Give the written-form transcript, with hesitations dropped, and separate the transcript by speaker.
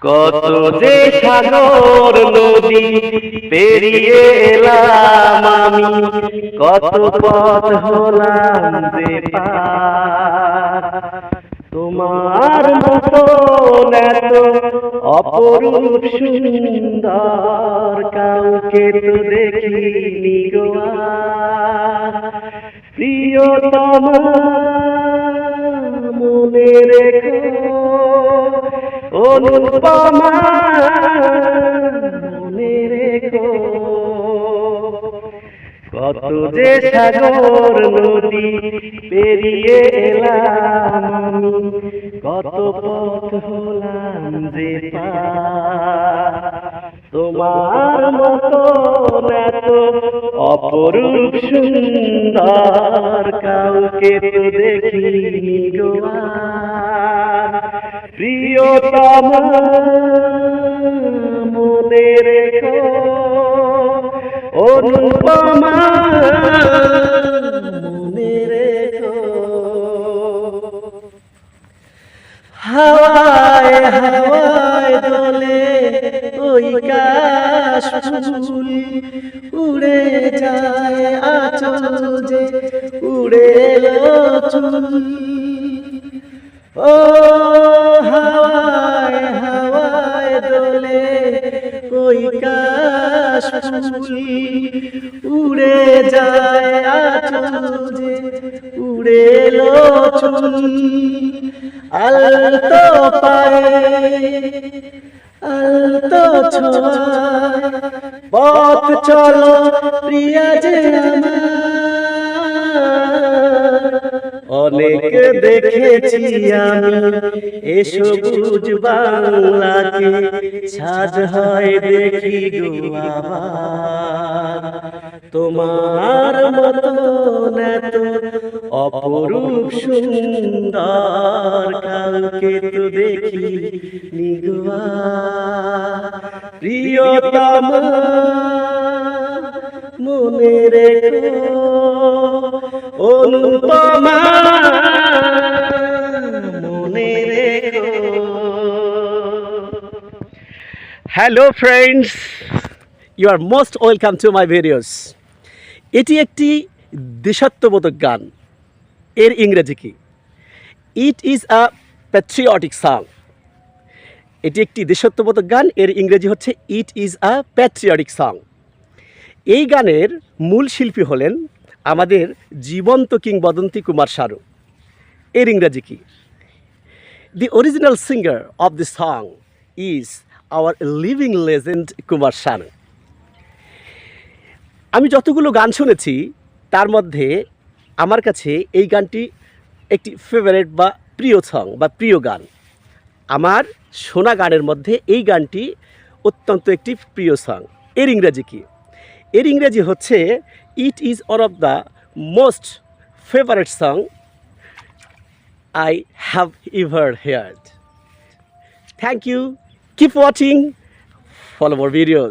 Speaker 1: কত যে সাগর নদী পেরিয়ে এলাম আমি, কত পথ হলাম যে পার। তোমার মতো এত অপরূপ সুন্দর কাউকে তো দেখিনি গো আর। প্রিয়তমা মনে রেখো, অনুপমা মনে রেখো, কত যে সাগর নদী পেরিয়ে এলাম আমি, কত পথ হলাম যে পার। তোমার মতো এত অপরূপ সুন্দর কাউকে তো দেখিনি গো আর। প্রিয়তমা মনে রেখো, অনুপমা মনে রেখো। হাওয়ায় হাওয়ায় দোলে ওই কাশফুল, উড়ে যায় আঁচল যে উড়ে এলো চুল। ও হাওয়ায় হাওয়ায় দোলে ওই কাশফুল, উড়ে যায় আঁচল যে উড়ে এলো চুল। আলতো পায়ে আলতো ছোঁয়ায় পথ চলো প্রিয়া যে আমার। অনেক দেখেছি আমি এ সবুজ বাংলাকে, সাজ হয় দেখি গো আবার। তোমার মতো এত অপরূপ সুন্দর কাউকে তো দেখিনি গো আর। প্রিয়তমা মনে রেখো, অনুপমা মনে রেখো। Hello friends, you are most welcome to my videos. এটি একটি দেশাত্মবোধক গান। এর ইংরেজি কি? It is a patriotic song. এটি একটি দেশাত্মবোধক গান। এর ইংরেজি হচ্ছে it is a patriotic song. এই গানের মূল শিল্পী হলেন আমাদের জীবন্ত কিংবদন্তি কুমার শানু। এর ইংরেজি কি? The original singer of the song is our living legend Kumar Shanu. আমি যতগুলো গান শুনেছি তার মধ্যে আমার কাছে এই গানটি একটি ফেভারিট বা প্রিয় সং বা প্রিয় গান। আমার শোনা গানের মধ্যে এই গানটি অত্যন্ত একটি প্রিয় সং। এর ইংরেজি কি? এর ইংরেজি হচ্ছে it is one of the most favourite song I have ever heard. Thank you. Keep watching. Follow more videos.